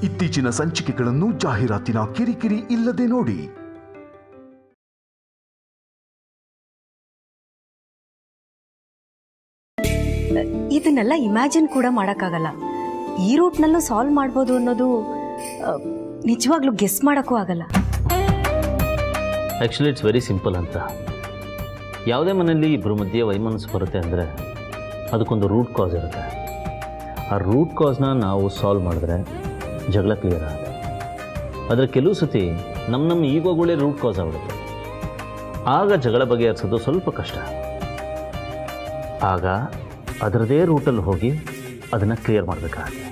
ಇತ್ತೀಚಿನ ಸಂಚಿಕೆಗಳನ್ನು ಜಾಹೀರಾತಿನ ಕಿರಿಕಿರಿ ಇಲ್ಲದೆ ನೋಡಿ. ಇದನ್ನೆಲ್ಲ ಇಮ್ಯಾಜಿನ್ ಕೂಡ ಮಾಡೋಕ್ಕಾಗಲ್ಲ. ಈ ರೂಟ್ನಲ್ಲೂ ಸಾಲ್ವ್ ಮಾಡ್ಬೋದು ಅನ್ನೋದು ನಿಜವಾಗ್ಲೂ ಗೆಸ್ ಮಾಡೋಕ್ಕೂ ಆಗಲ್ಲ. ಆ್ಯಕ್ಚುಲಿ ಇಟ್ಸ್ ವೆರಿ ಸಿಂಪಲ್ ಅಂತ. ಯಾವುದೇ ಮನೆಯಲ್ಲಿ ಇಬ್ಬರು ಮಧ್ಯೆ ವೈಮನಸ್ಸು ಬರುತ್ತೆ ಅಂದರೆ ಅದಕ್ಕೊಂದು ರೂಟ್ ಕಾಸ್ ಇರುತ್ತೆ. ಆ ರೂಟ್ ಕಾಸ್ನ ನಾವು ಸಾಲ್ವ್ ಮಾಡಿದ್ರೆ ಜಗಳ ಕ್ಲಿಯರ್ ಆಗುತ್ತೆ. ಆದರೆ ಕೆಲವು ಸತಿ ನಮ್ಮ ಈಗೋಗಳೇ ರೂಟ್ ಕಾಸ್ ಆಗಿಬಿಡುತ್ತೆ. ಆಗ ಜಗಳ ಬಗೆಹರಿಸೋದು ಸ್ವಲ್ಪ ಕಷ್ಟ. ಆಗ ಅದರದೇ ರೂಟಲ್ಲಿ ಹೋಗಿ ಅದನ್ನು ಕ್ಲಿಯರ್ ಮಾಡಬೇಕಾಗುತ್ತೆ.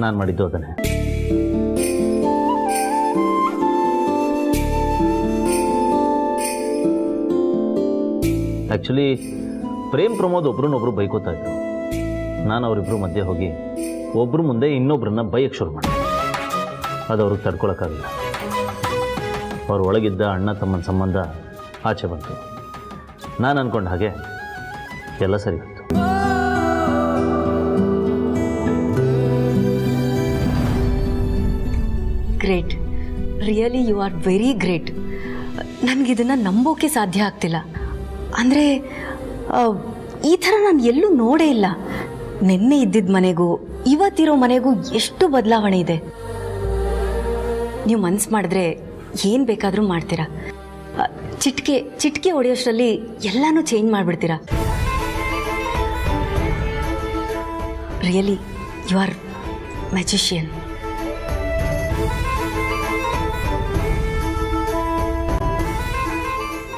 ನಾನು ಮಾಡಿದ್ದು ಅದನ್ನೇ. ಆ್ಯಕ್ಚುಲಿ ಪ್ರೇಮ್ ಪ್ರಮೋದ್ ಒಬ್ರನ್ನೊಬ್ರು ಬೈಕೋತಾ ಇದ್ರು. ನಾನು ಅವರಿಬ್ಬರು ಮಧ್ಯೆ ಹೋಗಿ ಒಬ್ಬರು ಮುಂದೆ ಇನ್ನೊಬ್ಬರನ್ನ ಬೈಯಕ್ಕೆ ಶುರು ಮಾಡಿದೆ. ಅದು ಅವ್ರಿಗೆ ತಡ್ಕೊಳಕ್ಕಾಗಲಿಲ್ಲ. ಅವ್ರ ಒಳಗಿದ್ದ ಅಣ್ಣ ತಮ್ಮನ ಸಂಬಂಧ ಆಚೆ ಬಂತು. ನಾನು ಅಂದ್ಕೊಂಡ ಹಾಗೆ ಎಲ್ಲ ಸರಿ ಬಂತು. Great, really you are very great. ನನಗಿದನ್ನು ನಂಬೋಕೆ ಸಾಧ್ಯ ಆಗ್ತಿಲ್ಲ. ಅಂದರೆ ಈ ಥರ ನಾನು ಎಲ್ಲೂ ನೋಡೇ ಇಲ್ಲ. ನಿನ್ನೆ ಇದ್ದಿದ್ದ ಮನೆಗೂ ಇವತ್ತಿರೋ ಮನೆಗೂ ಎಷ್ಟು ಬದಲಾವಣೆ ಇದೆ. ನೀವು ಮನಸ್ಸು ಮಾಡಿದ್ರೆ ಏನು ಬೇಕಾದರೂ ಮಾಡ್ತೀರಾ. ಚಿಟಿಕೆ ಹೊಡೆಯೋಷ್ಟರಲ್ಲಿ ಎಲ್ಲನೂ ಚೇಂಜ್ ಮಾಡಿಬಿಡ್ತೀರಾ. Really you are magician.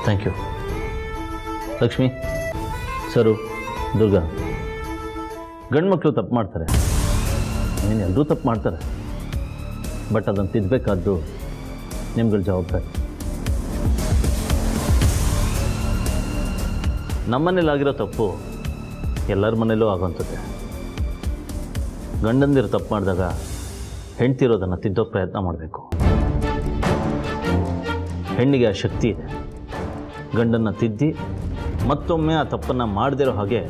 Thank you. Lakshmi, Saru, Durga, ಗಂಡು ಮಕ್ಕಳು ತಪ್ಪು ಮಾಡ್ತಾರೆ. ಎಲ್ಲರೂ ತಪ್ಪು ಮಾಡ್ತಾರೆ. ಬಟ್ ಅದನ್ನು ತಿದ್ದಬೇಕಾದ್ದು ನಿಮ್ಗಳ ಜವಾಬ್ದಾರಿ. ನಮ್ಮನೇಲಾಗಿರೋ ತಪ್ಪು ಎಲ್ಲರ ಮನೇಲೂ ಆಗೋಂಥದ್ದೇ. ಗಂಡಂದಿರು ತಪ್ಪು ಮಾಡಿದಾಗ ಹೆಂಡ್ತಿರೋದನ್ನು ತಿದ್ದೋಕ್ಕೆ ಪ್ರಯತ್ನ ಮಾಡಬೇಕು. ಹೆಣ್ಣಿಗೆ ಆ ಶಕ್ತಿ ಇದೆ. ಗಂಡನ್ನು ತಿದ್ದಿ ಮತ್ತೊಮ್ಮೆ ಆ ತಪ್ಪನ್ನು ಮಾಡದಿರೋ ಹಾಗೆ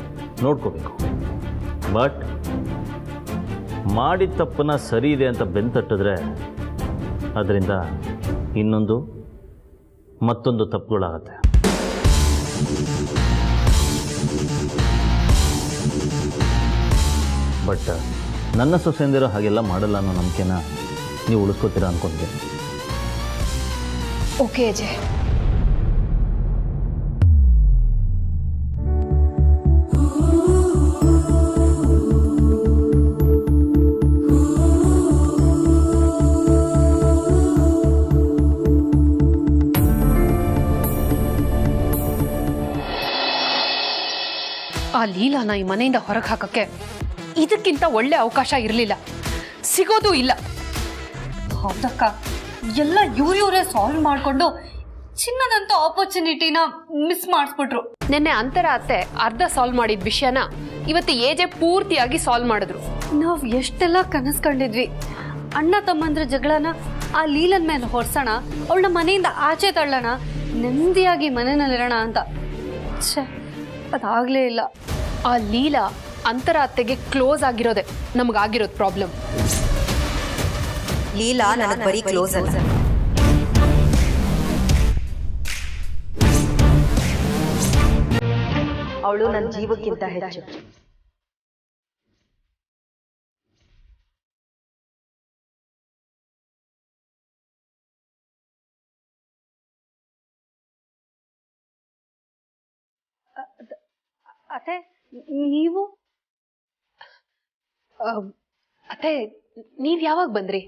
ನೋಡ್ಕೋಬೇಕು. ಬಟ್ ಮಾಡಿದ ತಪ್ಪನ್ನು ಸರಿ ಇದೆ ಅಂತ ಬೆಂತಟ್ಟಿದ್ರೆ ಅದರಿಂದ ಮತ್ತೊಂದು ತಪ್ಪುಗಳಾಗತ್ತೆ. ಬಟ್ ನನ್ನ ಸೊಸೆಯಂದಿರೋ ಹಾಗೆಲ್ಲ ಮಾಡಲ್ಲ ಅನ್ನೋ ನಂಬಿಕೆನ ನೀವು ಉಳಿಸ್ಕೋತೀರಾ ಅಂದ್ಕೊಂಡಿದ್ದೀನಿ. ಓಕೆ ಅಜಯ್. ಆ ಲೀಲಾನ ಈ ಮನೆಯಿಂದ ಹೊರಗೆ ಹಾಕಕ್ಕೆ ಇದಕ್ಕಿಂತ ಒಳ್ಳೆ ಅವಕಾಶ ಇರಲಿಲ್ಲ, ಸಿಗೋದು ಇಲ್ಲ. ಹೌದಕ್ಕ, ಎಲ್ಲ ಇವರೇ ಸಾಲ್ವ್ ಮಾಡಿಕೊಂಡು ಚಿನ್ನದಂತ ಆಪರ್ಚುನಿಟಿನ ಮಿಸ್ ಮಾಡಿಸ್ಬಿಟ್ರು. ನಿನ್ನೆ ಅಂತರ ಅತ್ತೆ ಅರ್ಧ ಸಾಲ್ವ್ ಮಾಡಿದ ವಿಷಯನ ಇವತ್ತು ಏಜೆ ಪೂರ್ತಿಯಾಗಿ ಸಾಲ್ವ್ ಮಾಡಿದ್ರು. ನಾವು ಎಷ್ಟೆಲ್ಲ ಕನಸು ಕಂಡಿದ್ವಿ. ಅಣ್ಣ ತಮ್ಮಂದ್ರ ಜಗಳನ ಆ ಲೀಲನ್ ಮೇಲೆ ಹೊರ್ಸೋಣ, ಅವಳನ್ನ ಮನೆಯಿಂದ ಆಚೆ ತಳ್ಳೋಣ, ನೆಮ್ಮದಿಯಾಗಿ ಮನೆಯಲ್ಲಿರೋಣ ಅಂತ. ಛೇ, ಅದಾಗಲೇ ಇಲ್ಲ. ಆ ಲೀಲಾ ಅಂತರ ಅತ್ತೆಗೆ ಕ್ಲೋಸ್ ಆಗಿರೋದೆ ನಮಗಾಗಿರೋದು ಪ್ರಾಬ್ಲಮ್. ಲೀಲಾ ನನಗೆ ಬರೀ ಕ್ಲೋಸ್ ಅಲ್ಲ, ಅವಳು ನನ್ನ ಜೀವಕ್ಕಿಂತ ಹೆಚ್ಚು. ಅತ್ತೆ, ನೀವು ಅತ್ತೆ ನೀವ್ ಯಾವಾಗ ಬಂದ್ರಿ?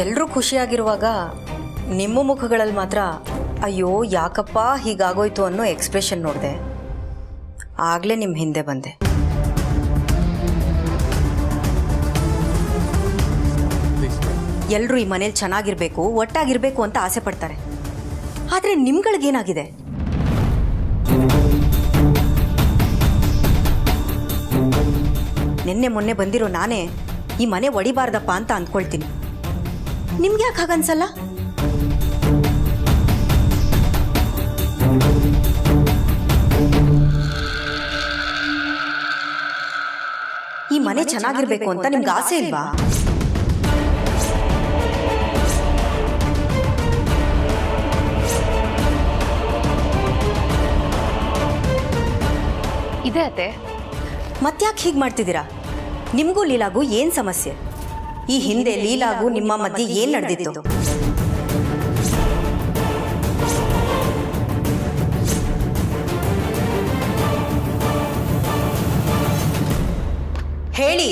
ಎಲ್ಲರೂ ಖುಷಿಯಾಗಿರುವಾಗ ನಿಮ್ಮ ಮುಖಗಳಲ್ಲಿ ಮಾತ್ರ ಅಯ್ಯೋ ಯಾಕಪ್ಪ ಹೀಗಾಗೋಯ್ತು ಅನ್ನೋ ಎಕ್ಸ್ಪ್ರೆಷನ್ ನೋಡಿದೆ. ಆಗಲೇ ನಿಮ್ಮ ಹಿಂದೆ ಬಂದೆ. ಎಲ್ಲರೂ ಈ ಮನೇಲಿ ಚೆನ್ನಾಗಿರ್ಬೇಕು, ಒಟ್ಟಾಗಿರ್ಬೇಕು ಅಂತ ಆಸೆ ಪಡ್ತಾರೆ. ಆದರೆ ನಿಮ್ಗಳಿಗೇನಾಗಿದೆ? ನಿನ್ನೆ ಮೊನ್ನೆ ಬಂದಿರೋ ನಾನೇ ಈ ಮನೆ ಒಡಿಬಾರ್ದಪ್ಪ ಅಂತ ಅಂದ್ಕೊಳ್ತೀನಿ. ನಿಮ್ಗೆ ಯಾಕೆ ಹಾಗನ್ಸಲ್ಲ? ಈ ಮನೆ ಚೆನ್ನಾಗಿರ್ಬೇಕು ಅಂತ ನಿಮ್ಗೆ ಆಸೆ ಇಲ್ವಾ? ಇದೆ ಅತ್ತೆ. ಮತ್ತ್ಯಾಕೆ ಹೀಗೆ ಮಾಡ್ತಿದ್ದೀರಾ? ನಿಮಗೂ ಲೀಲಾಗೂ ಏನು ಸಮಸ್ಯೆ? ಈ ಹಿಂದೆ ಲೀಲಾಗೂ ನಿಮ್ಮ ಮಧ್ಯೆ ಏನು ನಡೆದಿತ್ತು? ಹೇಳಿ.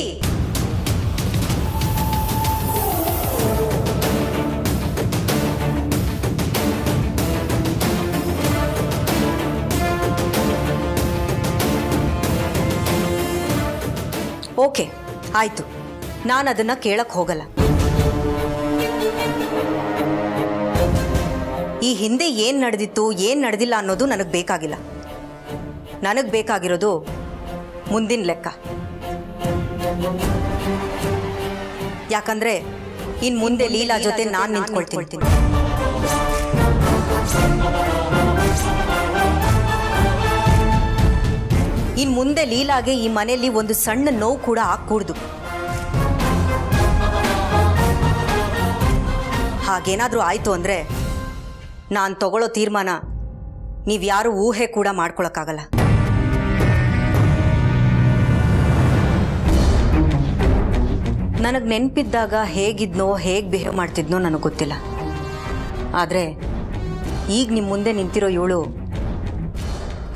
ಓಕೆ, ಆಯ್ತು, ನಾನು ಅದನ್ನ ಕೇಳಕ್ ಹೋಗಲ್ಲ. ಈ ಹಿಂದೆ ಏನ್ ನಡೆದಿತ್ತು ಏನ್ ನಡೆದಿಲ್ಲ ಅನ್ನೋದು ನನಗೆ ಬೇಕಾಗಿಲ್ಲ. ನನಗೆ ಬೇಕಾಗಿರೋದು ಮುಂದಿನ ಲೆಕ್ಕ. ಯಾಕಂದ್ರೆ ಇನ್ ಮುಂದೆ ಲೀಲಾ ಜೊತೆ ನಾನು ನಿಂತ್ಕೊಳ್ತೀನಿ. ಇನ್ ಮುಂದೆ ಲೀಲಾಗೆ ಈ ಮನೆಯಲ್ಲಿ ಒಂದು ಸಣ್ಣ ನೋವು ಕೂಡ ಆಗ್ಕೂಡ್ದು. ಹಾಗೇನಾದ್ರೂ ಆಯ್ತು ಅಂದ್ರೆ ನಾನು ತಗೊಳ್ಳೋ ತೀರ್ಮಾನ ನೀವ್ಯಾರು ಊಹೆ ಕೂಡ ಮಾಡ್ಕೊಳಕ್ಕಾಗಲ್ಲ. ನನಗೆ ನೆನಪಿದ್ದಾಗ ಹೇಗಿದ್ನೋ ಹೇಗೆ ಬಿಹೇವ್ ಮಾಡ್ತಿದ್ನೋ ನನಗೆ ಗೊತ್ತಿಲ್ಲ. ಆದರೆ ಈಗ ನಿಮ್ಮ ಮುಂದೆ ನಿಂತಿರೋ ಇವಳು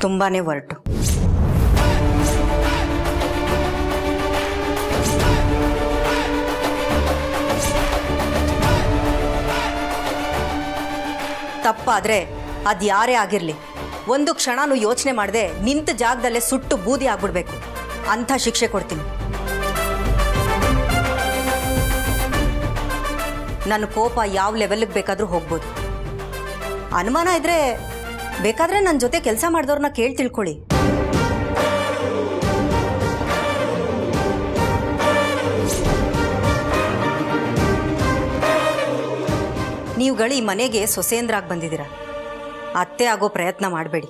ತುಂಬಾ ಹೊರಟು. ತಪ್ಪಾದರೆ ಅದು ಯಾರೇ ಆಗಿರಲಿ, ಒಂದು ಕ್ಷಣನೂ ಯೋಚನೆ ಮಾಡದೆ ನಿಂತ ಜಾಗದಲ್ಲೇ ಸುಟ್ಟು ಬೂದಿ ಆಗ್ಬಿಡ್ಬೇಕು. ಅಂಥ ಶಿಕ್ಷೆ ಕೊಡ್ತೀನಿ. ನನ್ನ ಕೋಪ ಯಾವ ಲೆವೆಲ್ಗೆ ಬೇಕಾದರೂ ಹೋಗ್ಬೋದು. ಅನುಮಾನ ಇದ್ರೆ ಬೇಕಾದ್ರೆ ನನ್ನ ಜೊತೆ ಕೆಲಸ ಮಾಡಿದವ್ರನ್ನ ಕೇಳಿ ತಿಳ್ಕೊಳ್ಳಿ. ನೀವುಗಳು ಈ ಮನೆಗೆ ಸೊಸೇಂದ್ರಾಗಿ ಬಂದಿದ್ದೀರ. ಅತ್ತೆ ಆಗೋ ಪ್ರಯತ್ನ ಮಾಡಬೇಡಿ.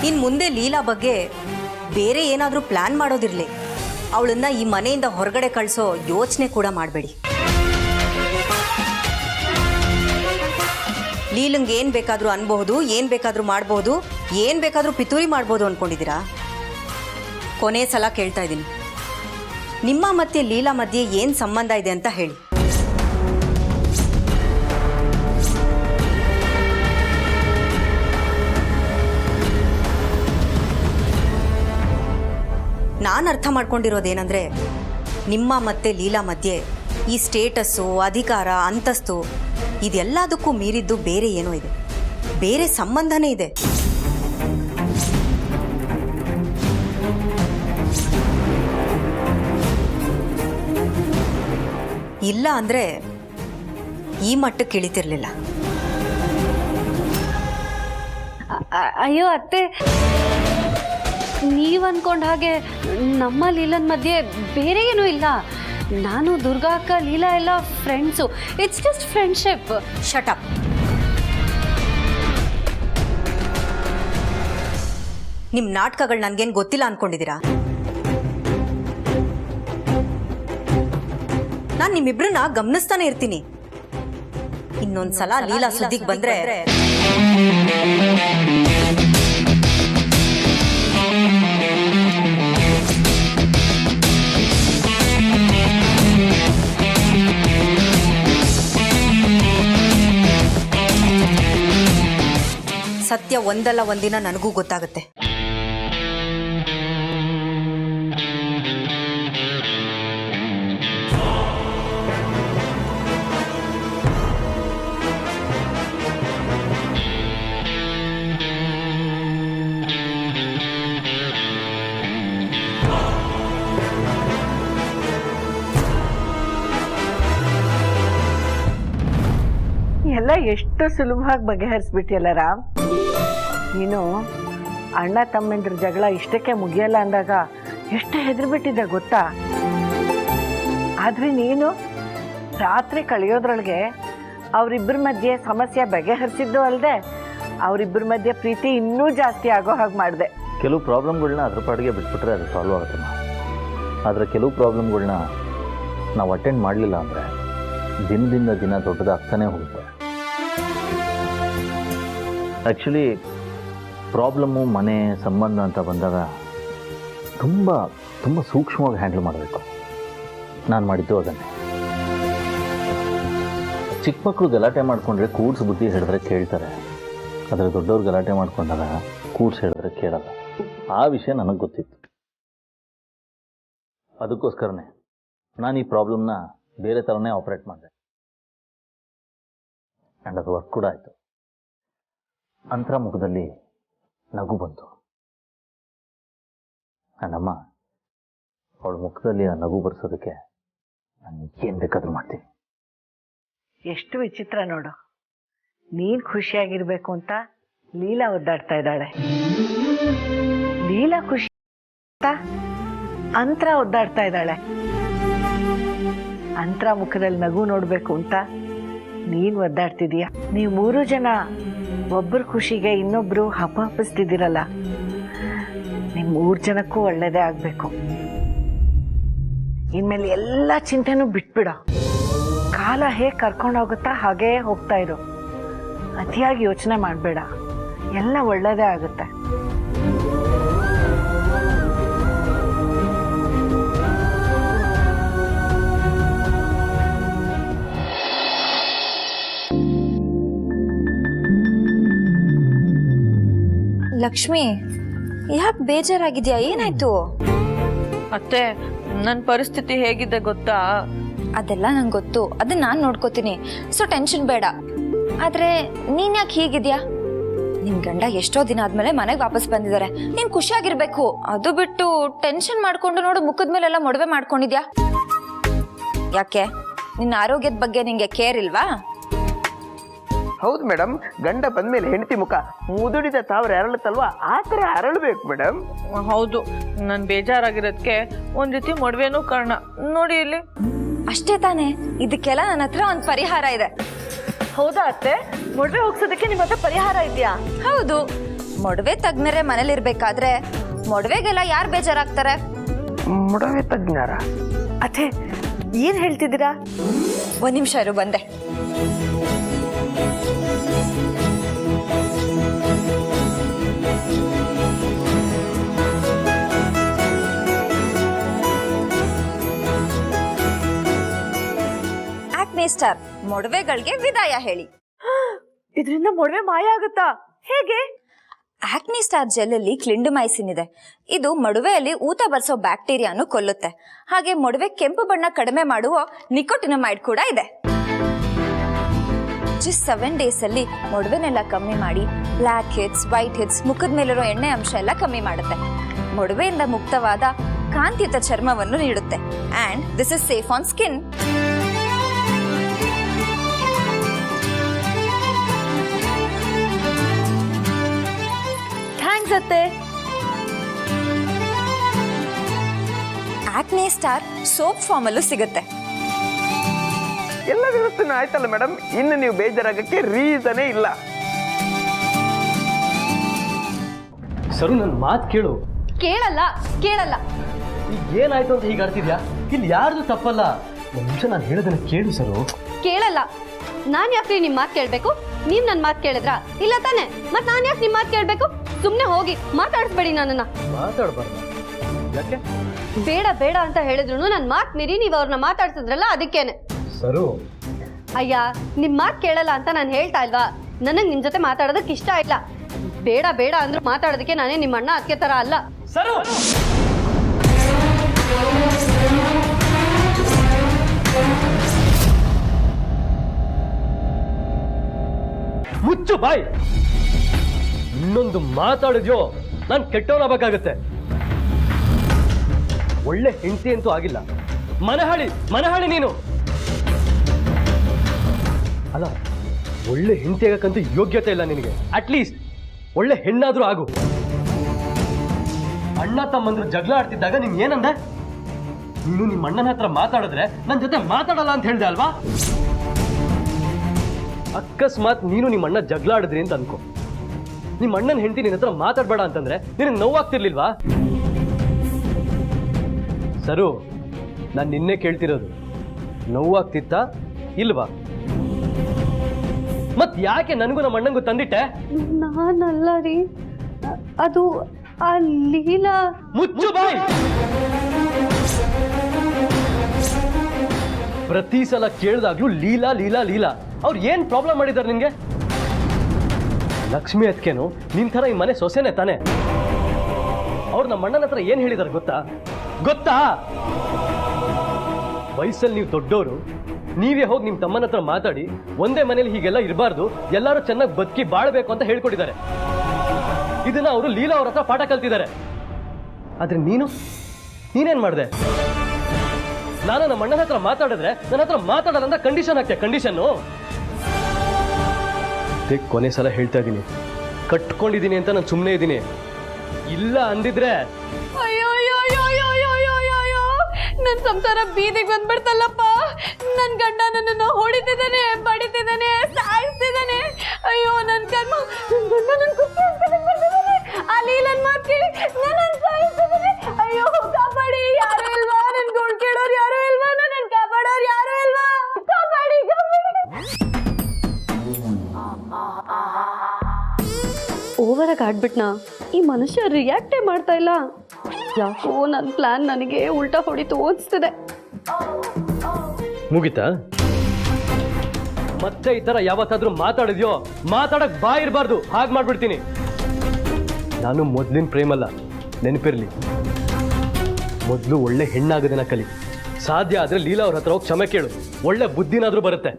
ಇನ್ನು ಮುಂದೆ ಲೀಲಾ ಬಗ್ಗೆ ಬೇರೆ ಏನಾದರೂ ಪ್ಲಾನ್ ಮಾಡೋದಿರಲಿ, ಅವಳನ್ನ ಈ ಮನೆಯಿಂದ ಹೊರಗಡೆ ಕಳಿಸೋ ಯೋಚನೆ ಕೂಡ ಮಾಡಬೇಡಿ. ಲೀಲಂಗೆ ಏನು ಬೇಕಾದರೂ ಅನ್ಬಹುದು, ಏನು ಬೇಕಾದರೂ ಮಾಡಬಹುದು, ಏನು ಬೇಕಾದರೂ ಪಿತೂರಿ ಮಾಡ್ಬೋದು ಅಂದ್ಕೊಂಡಿದ್ದೀರಾ? ಕೊನೆ ಸಲ ಕೇಳ್ತಾ ಇದ್ದೀನಿ, ನಿಮ್ಮ ಮತ್ತೆ ಲೀಲಾ ಮಧ್ಯೆ ಏನು ಸಂಬಂಧ ಇದೆ ಅಂತ ಹೇಳಿ. ನಾನು ಅರ್ಥ ಮಾಡ್ಕೊಂಡಿರೋದೇನೆಂದರೆ, ನಿಮ್ಮ ಮತ್ತೆ ಲೀಲಾ ಮಧ್ಯೆ ಈ ಸ್ಟೇಟಸ್ಸು, ಅಧಿಕಾರ, ಅಂತಸ್ತು ಇದೆಲ್ಲದಕ್ಕೂ ಮೀರಿದ್ದು ಬೇರೆ ಏನೋ ಇದೆ. ಬೇರೆ ಸಂಬಂಧನೇ ಇದೆ. ಇಲ್ಲ ಅಂದರೆ ಈ ಮಟ್ಟಕ್ಕೆ ಇಳಿತಿರ್ಲಿಲ್ಲ. ಅಯ್ಯೋ ಅತ್ತೆ, ನೀವು ಅನ್ಕೊಂಡ ಹಾಗೆ ನಮ್ಮ ಲೀಲನ್ ಮಧ್ಯೆ ಬೇರೆ ಏನೂ ಇಲ್ಲ. ನಾನು ದುರ್ಗಾ ಅಕ್ಕ, ಲೀಲಾ ಎಲ್ಲ friends. It's just friendship. Shut up. ನಿಮ್ಮ ನಾಟಕಗಳು ನನಗೇನು ಗೊತ್ತಿಲ್ಲ ಅನ್ಕೊಂಡಿದ್ದೀರಾ? ನಾನು ನಿಮ್ಮಿಬ್ರನ್ನ ಗಮನಿಸ್ತಾನೆ ಇರ್ತೀನಿ. ಇನ್ನೊಂದ್ಸಲ ಲೀಲಾ ಸುದ್ದಿಗೆ ಬಂದ್ರೆ ಸತ್ಯ ಒಂದಲ್ಲ ಒಂದಿನ ನನಗೂ ಗೊತ್ತಾಗುತ್ತೆ. ಎಲ್ಲ ಎಷ್ಟು ಸುಲಭವಾಗಿ ಬಗೆಹರಿಸ್ಬಿಟ್ಟಿಯಲ್ಲ ರಾಮ್. ನೀನು ಅಣ್ಣ ತಮ್ಮಂದ್ರ ಜಗಳ ಇಷ್ಟಕ್ಕೆ ಮುಗಿಯಲ್ಲ ಅಂದಾಗ ಎಷ್ಟು ಹೆದರ್ಬಿಟ್ಟಿದ್ದೆ ಗೊತ್ತಾ? ಆದರೆ ನೀನು ರಾತ್ರಿ ಕಳೆಯೋದ್ರೊಳಗೆ ಅವರಿಬ್ಬರ ಮಧ್ಯೆ ಸಮಸ್ಯೆ ಬಗೆಹರಿಸಿದ್ದು ಅಲ್ಲದೆ ಅವರಿಬ್ಬರ ಮಧ್ಯೆ ಪ್ರೀತಿ ಇನ್ನೂ ಜಾಸ್ತಿ ಆಗೋ ಹಾಗೆ ಮಾಡಿದೆ. ಕೆಲವು ಪ್ರಾಬ್ಲಮ್ಗಳನ್ನ ಅದ್ರ ಪಾಡಿಗೆ ಬಿಟ್ಬಿಟ್ರೆ ಅದು ಸಾಲ್ವ್ ಆಗುತ್ತಮ್ಮ. ಆದರೆ ಕೆಲವು ಪ್ರಾಬ್ಲಮ್ಗಳನ್ನ ನಾವು ಅಟೆಂಡ್ ಮಾಡಲಿಲ್ಲ ಅಂದರೆ ದಿನದಿಂದ ದಿನ ದೊಡ್ಡದಾಗ್ತಾನೆ ಹೋಗುತ್ತೆ. ಆ್ಯಕ್ಚುಲಿ ಪ್ರಾಬ್ಲಮ್ಮು ಮನೆ ಸಂಬಂಧ ಅಂತ ಬಂದಾಗ ತುಂಬ ತುಂಬ ಸೂಕ್ಷ್ಮವಾಗಿ ಹ್ಯಾಂಡಲ್ ಮಾಡಬೇಕು. ನಾನು ಮಾಡಿದ್ದು ಅದನ್ನೇ. ಚಿಕ್ಕ ಮಕ್ಕಳು ಗಲಾಟೆ ಮಾಡಿಕೊಂಡ್ರೆ ಕೂಡ್ಸ್ ಬುದ್ಧಿ ಹೇಳಿದ್ರೆ ಕೇಳ್ತಾರೆ, ಆದರೆ ದೊಡ್ಡವ್ರು ಗಲಾಟೆ ಮಾಡ್ಕೊಂಡಾಗ ಕೂಡ್ಸ್ ಹೇಳಿದ್ರೆ ಕೇಳಲ್ಲ. ಆ ವಿಷಯ ನನಗೆ ಗೊತ್ತಿತ್ತು. ಅದಕ್ಕೋಸ್ಕರನೇ ನಾನು ಈ ಪ್ರಾಬ್ಲಮ್ನ ಬೇರೆ ಥರನೇ ಆಪ್ರೇಟ್ ಮಾಡಿದೆ. ಆ್ಯಂಡ್ ಅದು ವರ್ಕ್ ಕೂಡ ಆಯಿತು. ಅಂತರ ಮುಖದಲ್ಲಿ ನಗು ಬಂತು. ನನ್ನಮ್ಮ ಅವಳ ಮುಖದಲ್ಲಿ ಆ ನಗು ಬರ್ಸೋದಕ್ಕೆ ನಾನು ಏನು ಬೇಕಾದ್ರೂ ಮಾಡ್ತೀನಿ. ಎಷ್ಟು ವಿಚಿತ್ರ ನೋಡು, ನೀನ್ ಖುಷಿಯಾಗಿರ್ಬೇಕು ಅಂತ ಲೀಲಾ ಒದ್ದಾಡ್ತಾ ಇದ್ದಾಳೆ. ಲೀಲಾ ಖುಷಿ ಅಂತ ಅಂತರ ಒದ್ದಾಡ್ತಾ ಇದ್ದಾಳೆ. ಅಂತರ ಮುಖದಲ್ಲಿ ನಗು ನೋಡ್ಬೇಕು ಅಂತ ನೀನ್ ಒದ್ದಾಡ್ತಿದೀಯ. ನೀವು 3 ಜನ ಒಬ್ಬರು ಖುಷಿಗೆ ಇನ್ನೊಬ್ರು ಹಪ್ಪಿಸ್ತಿದ್ದೀರಲ್ಲ, ನಿಮ್ 3 ಜನಕ್ಕೂ ಒಳ್ಳೇದೇ ಆಗ್ಬೇಕು. ಇನ್ಮೇಲೆ ಎಲ್ಲ ಚಿಂತೆನೂ ಬಿಟ್ಬಿಡ. ಕಾಲ ಹೇಗೆ ಕರ್ಕೊಂಡೋಗುತ್ತಾ ಹಾಗೇ ಹೋಗ್ತಾ ಇರು. ಅತಿಯಾಗಿ ಯೋಚನೆ ಮಾಡಬೇಡ, ಎಲ್ಲ ಒಳ್ಳೇದೇ ಆಗುತ್ತೆ. ಲಕ್ಷ್ಮಿ, ಯಾಕೆ ಬೇಜಾರಾಗಿದ್ಯಾ? ಏನಾಯ್ತು? ಅತ್ತೆ, ನನ್ನ ಪರಿಸ್ಥಿತಿ ಹೇಗಿದೆ ಗೊತ್ತಾ? ಅದೆಲ್ಲ ನಂಗೆ ಗೊತ್ತು, ಅದನ್ನ ನಾನು ನೋಡ್ಕೋತೀನಿ, ಸೊ ಟೆನ್ಷನ್ ಬೇಡ. ಆದ್ರೆ ನೀನ್ ಯಾಕೆ ಹೀಗಿದ್ಯಾ? ನಿನ್ ಗಂಡ ಎಷ್ಟೋ ದಿನ ಆದ್ಮೇಲೆ ಮನೆಗೆ ವಾಪಸ್ ಬಂದಿದ್ದಾರೆ, ನೀನ್ ಖುಷಿಯಾಗಿರ್ಬೇಕು. ಅದು ಬಿಟ್ಟು ಟೆನ್ಷನ್ ಮಾಡ್ಕೊಂಡು ನೋಡು, ಮುಖದ ಮೇಲೆಲ್ಲ ಮೊಡವೆ ಮಾಡ್ಕೊಂಡಿದ್ಯಾ. ಯಾಕೆ? ನಿನ್ನ ಆರೋಗ್ಯದ ಬಗ್ಗೆ ನಿಂಗೆ ಕೇರ್ ಇಲ್ವಾ? ಹೌದು ಮೇಡಮ್, ಗಂಡ ಬಂದ್ಮೇಲೆ ಹೆಂಡತಿ ಮುಖ ಮುದುಡಿದ ತಾವ್ರ ಅರಳುತ್ತಲ್ವಾ, ಆ ಥರ ಅರಳಬೇಕು ಮೇಡಮ್. ಹೌದು, ನಾನು ಬೇಜಾರಾಗಿರೋದಕ್ಕೆ ಒಂದ್ ರೀತಿ ಮೊಡವೆನೂ ಕಾರಣ. ನೋಡಿ ಇಲ್ಲಿ. ಅಷ್ಟೇ ತಾನೇ? ಇದಕ್ಕೆಲ್ಲ ನನ್ನ ಹತ್ರ ಒಂದು ಪರಿಹಾರ ಇದೆ. ಹೌದಾ ಅತ್ತೆ? ಮೊಡವೆ ಹೋಗ್ಸೋದಕ್ಕೆ ನಿಮ್ಮ ಹತ್ರ ಪರಿಹಾರ ಇದೆಯಾ? ಹೌದು. ಮೊಡವೆ ತಜ್ಞರೇ ಮನೇಲಿರ್ಬೇಕಾದ್ರೆ ಮೊಡವೆಗೆಲ್ಲ ಯಾರು ಬೇಜಾರಾಗ್ತಾರೆ? ಮೊಡವೆ ತಜ್ಞರ? ಅತ್ತೆ, ಏನ್ ಹೇಳ್ತಿದ್ದೀರಾ? 1 ನಿಮಿಷ ಇರು, ಬಂದೆ. ಆಕ್ನೆ ಸ್ಟಾರ್ ಮೊಡವೆಗಳಿಗೆ ವಿದಾಯ ಹೇಳಿ. ಇದರಿಂದ ಮೊಡವೆ ಮಾಯ ಆಗುತ್ತಾ? ಹೇಗೆ? ಆಕ್ನಿ ಸ್ಟಾರ್ ಜೆಲ್ ಅಲ್ಲಿ ಕ್ಲಿಂಡಮೈಸಿನ್ ಇದೆ. ಇದು ಮೊಡವೆಯಲ್ಲಿ ಊತ ಬರ್ಸೋ ಬ್ಯಾಕ್ಟೀರಿಯಾನು ಕೊಲ್ಲುತ್ತೆ. ಹಾಗೆ ಮೊಡವೆ ಕೆಂಪು ಬಣ್ಣ ಕಡಿಮೆ ಮಾಡುವ ನಿಕೋಟಿನಮೈಡ್ ಕೂಡ ಇದೆ. ಜಸ್ಟ್ 7 ಡೇಸ್ ಅಲ್ಲಿ ಮೊಡವೆನೆಲ್ಲ ಕಮ್ಮಿ ಮಾಡಿ ಬ್ಲ್ಯಾಕ್ ಹೆಡ್ಸ್, ವೈಟ್ ಹೆಡ್ಸ್, ಮುಖದ ಮೇಲಿರೋ ಎಣ್ಣೆ ಅಂಶ ಎಲ್ಲ ಕಮ್ಮಿ ಮಾಡುತ್ತೆ. ಮೊಡವೆಯಿಂದ ಮುಕ್ತವಾದ ಕಾಂತಿಯುತ ಚರ್ಮವನ್ನು ನೀಡುತ್ತೆ. And this is safe on skin. Thanks ಅತ್ತೆ. ಆಕ್ನೆ ಸ್ಟಾರ್ ಸೋಪ್ ಫಾರ್ಮ್ ಅಲ್ಲೂ ಸಿಗುತ್ತೆ. ಎಲ್ಲ ವ್ಯವಸ್ಥೆನೂ ಆಯ್ತಲ್ಲ ಮೇಡಮ್, ಇನ್ನು ನೀವು ಬೇಜಾರಾಗಕ್ಕೆ ರೀಸನೇ ಇಲ್ಲ. ಸರು, ನನ್ನ ಮಾತು ಕೇಳು. ಕೇಳಲ್ಲ. ಈಗ ಏನಾಯ್ತು ಅಂತ ಹೀಗೆ ಆಡ್ತಿದ್ಯಾ? ಇಲ್ಲಿ ಯಾರ್ದು ತಪ್ಪಲ್ಲ. ಒಂದು ನಿಮಿಷ ನಾನು ಹೇಳೋದನ್ನ ಕೇಳು ಸರು. ಕೇಳಲ್ಲ. ನಾನು ಯಾಕೆ ನಿಮ್ಮ ಮಾತು ಕೇಳಬೇಕು? ನೀವು ನನ್ನ ಮಾತು ಕೇಳಿದ್ರಾ? ಇಲ್ಲ ತಾನೆ? ಮತ್ತೆ ನಾನು ಯಾಕೆ ನಿಮ್ಮ ಮಾತು ಕೇಳಬೇಕು? ಸುಮ್ಮನೆ ಹೋಗಿ ಮಾತಾಡಿಸ್ಬೇಡಿ ನನ್ನನ್ನ. ಮಾತಾಡಬಾರ್ದು. ಯಾಕೆ? ಬೇಡ ಅಂತ ಹೇಳಿದ್ರು ನನ್ನ ಮಾತು ಮೀರಿ ನೀವು ಅವ್ರನ್ನ ಮಾತಾಡ್ಸಿದ್ರಲ್ಲ, ಅದಕ್ಕೇನೆ. ಸರು, ಅಯ್ಯ, ನಿಮ್ಮ ಮಾತು ಕೇಳಲ್ಲ ಅಂತ ನಾನು ಹೇಳ್ತಾ ಇಲ್ವಾ? ನನಗೆ ನಿಮ್ಮ ಜೊತೆ ಮಾತಾಡೋದಕ್ಕೆ ಇಷ್ಟ ಇಲ್ಲ. ಬೇಡ ಅಂದ್ರೂ ಮಾತಾಡೋದಕ್ಕೆ ನಾನೇ ನಿಮ್ಮ ಅಣ್ಣ ಅದಕ್ಕೆ ತರ ಅಲ್ಲ. ಸರು, ಮುಚ್ಚು ಬಾಯ್. ಇನ್ನೊಂದು ಮಾತಾಡಿದ್ಯೋ ನಾನು ಕೆಟ್ಟವನಾಗಬೇಕಾಗತ್ತೆ. ಒಳ್ಳೆ ಹೆಂಡತಿ ಅಂತೂ ಆಗಿಲ್ಲ, ಮನಹಾಳಿ ನೀನು. ಅಲ್ಲ, ಒಳ್ಳೆ ಹೆಂಡತಿ ಆಗಕ್ಕಂತೂ ಯೋಗ್ಯತೆ ಇಲ್ಲ ನಿನಗೆ. ಅಟ್ಲೀಸ್ಟ್ ಒಳ್ಳೆ ಹೆಣ್ಣಾದ್ರೂ ಆಗು. ಅಣ್ಣ ತಮ್ಮಂದ್ರು ಜಗಳ ಆಡ್ತಿದ್ದಾಗ ನೀನ್ ಏನಂದೆ? ನೀನು ನಿಮ್ಮ ಅಣ್ಣನ ಹತ್ರ ಮಾತಾಡಿದ್ರೆ ನನ್ನ ಜೊತೆ ಮಾತಾಡಲ್ಲ ಅಂತ ಹೇಳ್ದೆ ಅಲ್ವಾ? ಅಕಸ್ಮಾತ್ ನೀನು ನಿಮ್ಮ ಅಣ್ಣ ಜಗಳ ಆಡಿದ್ರಿ ಅಂತ ಅನ್ಕೋ, ನಿಮ್ಮ ಅಣ್ಣನ ಹೆಂಡತಿ ನಿನ್ನ ಹತ್ರ ಮಾತಾಡ್ಬೇಡ ಅಂತಂದ್ರೆ ನಿನಗೆ ನೋವಾಗ್ತಿರ್ಲಿಲ್ವಾ? ಸರು, ನಾನು ನಿನ್ನೆ ಕೇಳ್ತಿರೋದು, ನೋವಾಗ್ತಿತ್ತಾ ಇಲ್ವಾ? ಮತ್ ಯಾಕೆ ನನಗೂ ನಮ್ಮ ಅಣ್ಣಂಗೂ ತಂದಿಟ್ಟೆ? ನಾನಲ್ಲ ರೀ, ಅದು ಆ ಲೀಲಾ. ಮುಚ್ಚು ಬಾಯ್. ಪ್ರತಿ ಸಲ ಕೇಳಿದಾಗ್ಲೂ ಲೀಲಾ ಲೀಲಾ ಲೀಲಾ. ಅವ್ರು ಏನ್ ಪ್ರಾಬ್ಲಮ್ ಮಾಡಿದ್ದಾರೆ ನಿನ್ಗೆ? ಲಕ್ಷ್ಮಿ ಅದ್ಕೇನು ನಿನ್ ಥರ ಈ ಮನೆ ಸೊಸೆನೆ ತಾನೆ. ಅವ್ರು ನಮ್ಮ ಅಣ್ಣನ ಹತ್ರ ಏನ್ ಹೇಳಿದಾರೆ ಗೊತ್ತಾ? ವಯಸ್ಸಲ್ಲಿ ನೀವು ದೊಡ್ಡವರು, ನೀವೇ ಹೋಗಿ ನಿಮ್ಮ ತಮ್ಮನ ಹತ್ರ ಮಾತಾಡಿ ಒಂದೇ ಮನೇಲಿ ಹೀಗೆಲ್ಲ ಇರಬಾರ್ದು, ಎಲ್ಲರೂ ಚೆನ್ನಾಗಿ ಬದುಕಿ ಬಾಳ್ಬೇಕು ಅಂತ ಹೇಳ್ಕೊಟ್ಟಿದ್ದಾರೆ. ಇದನ್ನ ಅವರು ಲೀಲಾ ಅವ್ರ ಹತ್ರ ಪಾಠ ಕಲ್ತಿದ್ದಾರೆ. ಆದ್ರೆ ನೀನೇನ್ ಮಾಡಿದೆ? ನಾನು ನಮ್ಮ ಅಣ್ಣನ ಹತ್ರ ಮಾತಾಡಿದ್ರೆ ನನ್ನ ಹತ್ರ ಮಾತಾಡಲ್ಲ ಅಂತ ಕಂಡೀಷನ್ ಹಾಕ್ತೆ. ಕಂಡೀಷನ್ನು ಕೊನೆ ಸಲ ಹೇಳ್ತಾ ಇದ್ದೀನಿ, ಕಟ್ಕೊಂಡಿದ್ದೀನಿ ಅಂತ ನಾನು ಸುಮ್ಮನೆ ಇದ್ದೀನಿ. ಇಲ್ಲ ಅಂದಿದ್ರೆ ನನ್ ಸಂಸಾರ ಬೀದಿಗೆ ಬಂದ್ಬಿಡ್ತಲ್ಲಪ್ಪ. ನನ್ ಗಂಡ ನನ್ನನ್ನು ಹೊಡಿತಿದ್ದಾನೆ, ಬಡಿತಿದ್ದಾನೆ, ಸಾಯಿಸ್ತಿದ್ದಾನೆ. ಅಯ್ಯೋ ನನ್ ಕರ್ಮ. ನನ್ ಗಂಡ ನನ್ ಕುತ್ಕೊಂಡಿದ್ದಾನೆ. ಆ ಲೀಲನ್ ಮಾತು ಕೇಳಿ ನನ್ನನ್ನು ಸಾಯಿಸ್ತಿದ್ದಾನೆ. ಅಯ್ಯೋ ಕಾಪಾಡಿ, ಯಾರು ಇಲ್ವಾ? ನನ್ ಗೋಳ್ ಕೇಳೋರು ಯಾರು ಇಲ್ವಾ? ನನ್ನ ಕಾಪಾಡೋರು ಯಾರು ಇಲ್ವಾ? ಕಾಪಾಡಿ. ಓವರಾಗಿ ಆಡ್ಬಿಟ್ನಾ? ಈ ಮನುಷ್ಯ ರಿಯಾಕ್ಟೇ ಮಾಡ್ತಾ ಇಲ್ಲ. ಯಾಕೋ ನನ್ನ ಪ್ಲಾನ್ ನನಗೆ ಉಲ್ಟಾ ಹೊಡಿತು ಓದಿಸ್ತಿದೆ. ಮುಗಿತಾ? ಮತ್ತೆ ಈ ತರ ಯಾವತ್ತಾದ್ರೂ ಮಾತಾಡಿದ್ಯೋ, ಮಾತಾಡಕ್ ಬಾ ಇರಬಾರ್ದು. ಹಾಗೆ ಮಾಡ್ಬಿಡ್ತೀನಿ. ನಾನು ಮೊದ್ಲಿನ ಪ್ರೇಮಲ್ಲ, ನೆನಪಿರ್ಲಿ. ಮೊದಲು ಒಳ್ಳೆ ಹೆಣ್ಣಾಗೋದನ್ನ ಕಲಿ. ಸಾಧ್ಯ ಆದ್ರೆ ಲೀಲಾ ಅವ್ರ ಹತ್ರ ಹೋಗಿ ಕ್ಷಮೆ ಕೇಳು, ಒಳ್ಳೆ ಬುದ್ಧಿನಾದ್ರೂ ಬರುತ್ತೆ.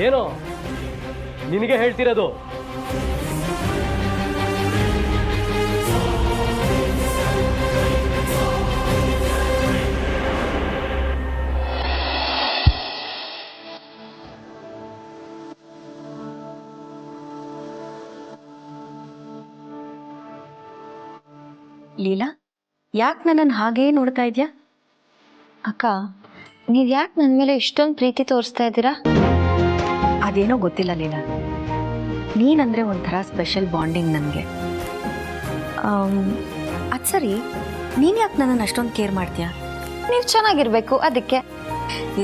ಏನೋ ನಿನಗೆ ಹೇಳ್ತಿರೋದು. ಲೀಲಾ, ಯಾಕೆ ನನ್ನನ್ನು ಹಾಗೇ ನೋಡ್ತಾ ಇದ್ಯಾ? ಅಕ್ಕ, ನೀವು ಯಾಕೆ ನನ್ನ ಮೇಲೆ ಇಷ್ಟೊಂದು ಪ್ರೀತಿ ತೋರಿಸ್ತಾ ಇದ್ದೀರಾ? ಅದೇನೋ ಗೊತ್ತಿಲ್ಲ ಲೀಲಾ, ನೀನಂದರೆ ಒಂಥರ ಸ್ಪೆಷಲ್ ಬಾಂಡಿಂಗ್ ನನಗೆ. ಅದು ಸರಿ, ನೀನು ಯಾಕೆ ನನ್ನನ್ನು ಅಷ್ಟೊಂದು ಕೇರ್ ಮಾಡ್ತೀಯಾ? ನೀವು ಚೆನ್ನಾಗಿರ್ಬೇಕು, ಅದಕ್ಕೆ.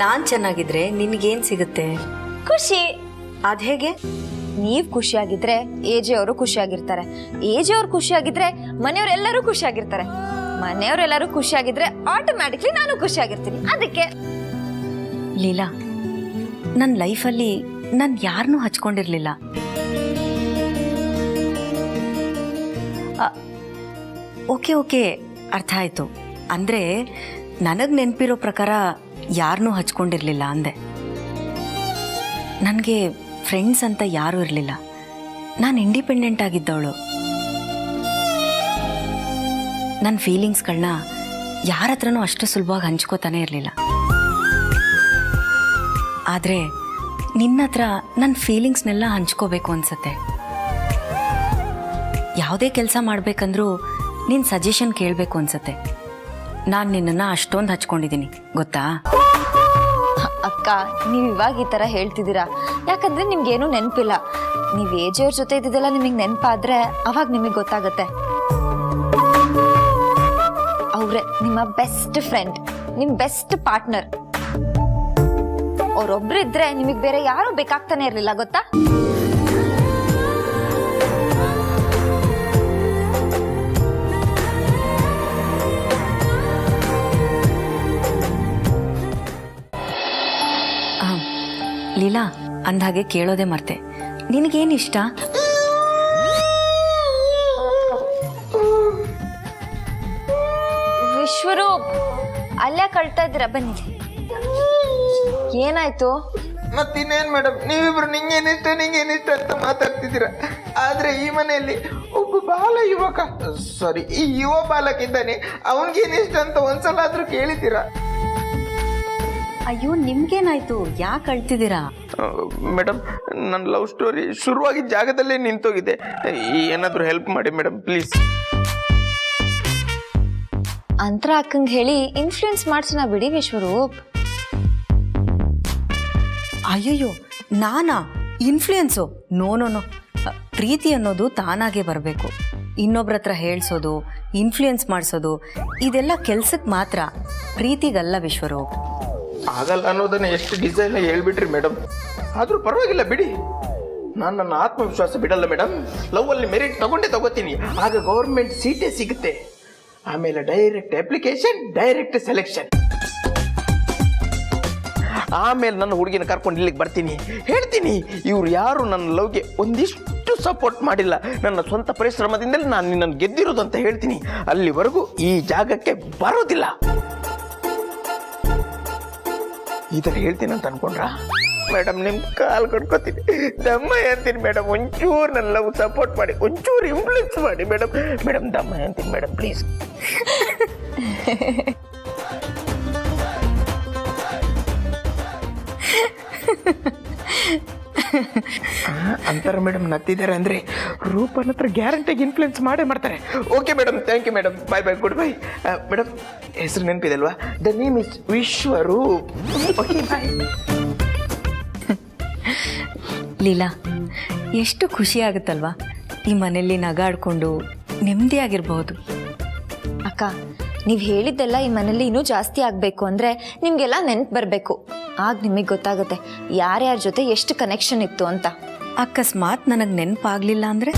ನಾನು ಚೆನ್ನಾಗಿದ್ರೆ ನಿನಗೇನು ಸಿಗುತ್ತೆ? ಖುಷಿ. ಅದು ಹೇಗೆ? ನೀವು ಖುಷಿಯಾಗಿದ್ರೆ ಎಜೆ ಅವರು ಖುಷಿಯಾಗಿರ್ತಾರೆ, ಎಜೆ ಅವ್ರು ಖುಷಿಯಾಗಿದ್ರೆ ಮನೆಯವರೆಲ್ಲರೂ ಖುಷಿಯಾಗಿರ್ತಾರೆ, ಮನೆಯವರೆಲ್ಲರೂ ಖುಷಿಯಾಗಿದ್ರೆ ಆಟೋಮ್ಯಾಟಿಕ್ಲಿ ನಾನು ಖುಷಿಯಾಗಿರ್ತೀನಿ, ಅದಕ್ಕೆ. ಲೀಲಾ, ನನ್ನ ಲೈಫಲ್ಲಿ ನಾನು ಯಾರನ್ನೂ ಹಚ್ಕೊಂಡಿರಲಿಲ್ಲ. ಓಕೆ, ಅರ್ಥ ಆಯಿತು. ಅಂದರೆ ನನಗೆ ನೆನಪಿರೋ ಪ್ರಕಾರ ಯಾರನ್ನೂ ಹಚ್ಕೊಂಡಿರಲಿಲ್ಲ ಅಂದೆ. ನನಗೆ ಫ್ರೆಂಡ್ಸ್ ಅಂತ ಯಾರೂ ಇರಲಿಲ್ಲ. ನಾನು ಇಂಡಿಪೆಂಡೆಂಟ್ ಆಗಿದ್ದವಳು. ನನ್ನ ಫೀಲಿಂಗ್ಸ್ಗಳನ್ನ ಯಾರ ಹತ್ರನೂ ಅಷ್ಟು ಸುಲಭವಾಗಿ ಹಂಚ್ಕೋತಾನೆ ಇರಲಿಲ್ಲ. ಆದರೆ ನಿನ್ನ ಹತ್ರ ನನ್ನ ಫೀಲಿಂಗ್ಸ್ನೆಲ್ಲ ಹಂಚ್ಕೋಬೇಕು ಅನ್ಸುತ್ತೆ. ಯಾವುದೇ ಕೆಲಸ ಮಾಡಬೇಕಂದ್ರೂ ನಿನ್ನ ಸಜೆಷನ್ ಕೇಳಬೇಕು ಅನ್ಸುತ್ತೆ. ನಾನು ನಿನ್ನನ್ನು ಅಷ್ಟೊಂದು ಹಚ್ಕೊಂಡಿದ್ದೀನಿ ಗೊತ್ತಾ? ಅಕ್ಕ, ನೀವು ಇವಾಗ ಈ ಥರ ಹೇಳ್ತಿದ್ದೀರಾ ಯಾಕಂದ್ರೆ ನಿಮ್ಗೇನು ನೆನಪಿಲ್ಲ. ನೀವು ಏಜೆಯವ್ರ ಜೊತೆ ಇದ್ದಿದ್ದೆಲ್ಲ ನಿಮಗೆ ನೆನಪಾದ್ರೆ ಅವಾಗ ನಿಮಗೆ ಗೊತ್ತಾಗತ್ತೆ. ಅವರೇ ನಿಮ್ಮ ಬೆಸ್ಟ್ ಫ್ರೆಂಡ್, ನಿಮ್ಮ ಬೆಸ್ಟ್ ಪಾರ್ಟ್ನರ್. ಅವರೊಬ್ರು ಇದ್ರೆ ನಿಮಗೆ ಬೇರೆ ಯಾರು ಬೇಕಾಗ್ತಾನೆ ಇರಲಿಲ್ಲ ಗೊತ್ತಾ? ಲೀಲಾ, ಅಂದಾಗೆ ಕೇಳೋದೇ ಮರ್ತೆ, ನಿನಗೇನು ಇಷ್ಟ? ವಿಶ್ವರೂಪ್, ಅಲ್ಲೇ ಕಳ್ತಾ ಇದ್ದೀರಾ, ಬನ್ನಿ. ಏನಾಯ್ತು? ಮತ್ತಿನ್ನೇನ್ ಮೇಡಮ್, ನೀವಿಬ್ರು ನಿಂಗೇನಿಷ್ಟ ಅಂತ ಮಾತಾಡ್ತಿದ್ದೀರಾ. ಆದ್ರೆ ಈ ಮನೆಯಲ್ಲಿ ಒಬ್ಬ ಬಾಲ ಯುವಕ, ಸಾರಿ, ಈ ಯುವ ಬಾಲಕ ಇದ್ದಾನೆ, ಅವನ್ಗೇನಿಷ್ಟ ಅಂತ ಒಂದ್ಸಲ ಆದ್ರೂ ಕೇಳಿದ್ದೀರಾ? ಅಯ್ಯೋ, ನಿಮ್ಗೇನಾಯ್ತು? ಯಾಕೆ ಅಳ್ತಿದ್ದೀರಾ? ಮೇಡಮ್, ನನ್ನ ಲವ್ ಸ್ಟೋರಿ ಶುರುವಾಗಿದ್ದ ಜಾಗದಲ್ಲೇ ನಿಂತೋಗಿದೆ. ಏನಾದರೂ ಹೆಲ್ಪ್ ಮಾಡಿ ಮೇಡಮ್, ಪ್ಲೀಸ್. ಅಂತರ ಅಕ್ಕಂಗೆ ಹೇಳಿ ಇನ್ಫ್ಲೂಯೆನ್ಸ್ ಮಾಡ್ಸೋಣ ಬಿಡಿ ವಿಶ್ವರೂಪ್. ಅಯ್ಯಯ್ಯೋ, ನಾನಾ ಇನ್ಫ್ಲೂಯೆನ್ಸು? ನೋ. ಪ್ರೀತಿ ಅನ್ನೋದು ತಾನಾಗೆ ಬರಬೇಕು. ಇನ್ನೊಬ್ರ ಹತ್ರ ಹೇಳ್ಸೋದು, ಇನ್ಫ್ಲೂಯೆನ್ಸ್ ಮಾಡಿಸೋದು ಇದೆಲ್ಲ ಕೆಲ್ಸಕ್ಕೆ ಮಾತ್ರ, ಪ್ರೀತಿಗಲ್ಲ ವಿಶ್ವರೂಪ್. ಆಗಲ್ಲ ಅನ್ನೋದನ್ನ ಎಷ್ಟು ಡಿಸೈನ್ ಹೇಳ್ಬಿಟ್ರಿ ಮೇಡಮ್. ಆದ್ರೂ ಪರವಾಗಿಲ್ಲ ಬಿಡಿ. ನಾನು ನನ್ನ ಆತ್ಮವಿಶ್ವಾಸ ಬಿಡಲ್ಲ ಮೇಡಮ್. ಲವ್ ಅಲ್ಲಿ ಮೆರಿಟ್ ತಗೋತೀನಿ, ಆಗ ಗೌರ್ಮೆಂಟ್ ಸೀಟೇ ಸಿಗುತ್ತೆ. ಆಮೇಲೆ ಡೈರೆಕ್ಟ್ ಅಪ್ಲಿಕೇಶನ್, ಡೈರೆಕ್ಟ್ ಸೆಲೆಕ್ಷನ್. ಆಮೇಲೆ ನನ್ನ ಹುಡುಗಿನ ಕರ್ಕೊಂಡು ಇಲ್ಲಿಗೆ ಬರ್ತೀನಿ, ಹೇಳ್ತೀನಿ ಇವ್ರು ಯಾರು ನನ್ನ ಲವ್ಗೆ ಒಂದಿಷ್ಟು ಸಪೋರ್ಟ್ ಮಾಡಿಲ್ಲ, ನನ್ನ ಸ್ವಂತ ಪರಿಶ್ರಮದಿಂದಲೇ ನಾನು ನಿನ್ನನ್ನು ಗೆದ್ದಿರೋದು ಅಂತ ಹೇಳ್ತೀನಿ. ಅಲ್ಲಿವರೆಗೂ ಈ ಜಾಗಕ್ಕೆ ಬರೋದಿಲ್ಲ. ಈ ಥರ ಹೇಳ್ತೀನಿ ಅಂತ ಅನ್ಕೊಂಡ್ರ ಮೇಡಮ್? ನಿಮ್ಮ ಕಾಲು ಕಟ್ಕೋತೀನಿ, ದಮ್ಮ ಅಂತೀನಿ ಮೇಡಮ್. ಒಂಚೂರು ನನ್ನ ಲವ್ ಸಪೋರ್ಟ್ ಮಾಡಿ, ಒಂಚೂರು ಇಂಪ್ಲೂಯೆನ್ಸ್ ಮಾಡಿ ಮೇಡಮ್. ಮೇಡಮ್ ದಮ್ಮ ಅಂತೀನಿ ಮೇಡಮ್, ಪ್ಲೀಸ್. ಅಂತಾರೆ ಮೇಡಮ್, ನತ್ತಿದ್ದಾರೆ ಅಂದ್ರೆ ರೂಪನ ಹತ್ರ ಗ್ಯಾರಂಟಿಗೆ ಇನ್ಫ್ಲುಯೆನ್ಸ್ ಮಾಡೇ ಮಾಡ್ತಾರೆ. Okay madam, thank you madam, bye bye, goodbye. Madam ಹೆಸರು ನೆನಪಿದೆ ಅಲ್ವಾ? The name is Vishwaroop. Okay bye. Leela, ಎಷ್ಟು ಖುಷಿ ಆಗುತ್ತಲ್ವಾ ಈ ಮನೆಯಲ್ಲಿ ನಗಾಡ್ಕೊಂಡು ನೆಮ್ಮದಿಯಾಗಿರ್ಬಹುದು. ಅಕ್ಕ, ನೀವು ಹೇಳಿದ್ದೆಲ್ಲ ಈ ಮನೇಲಿ ಇನ್ನೂ ಜಾಸ್ತಿ ಆಗಬೇಕು ಅಂದರೆ ನಿಮಗೆಲ್ಲ ನೆನ್ಪು ಬರಬೇಕು. ಆಗ ನಿಮಗೆ ಗೊತ್ತಾಗುತ್ತೆ ಯಾರ್ಯಾರ ಜೊತೆ ಎಷ್ಟು ಕನೆಕ್ಷನ್ ಇತ್ತು ಅಂತ. ಅಕಸ್ಮಾತ್ ನನಗೆ ನೆನಪಾಗಲಿಲ್ಲ ಅಂದರೆ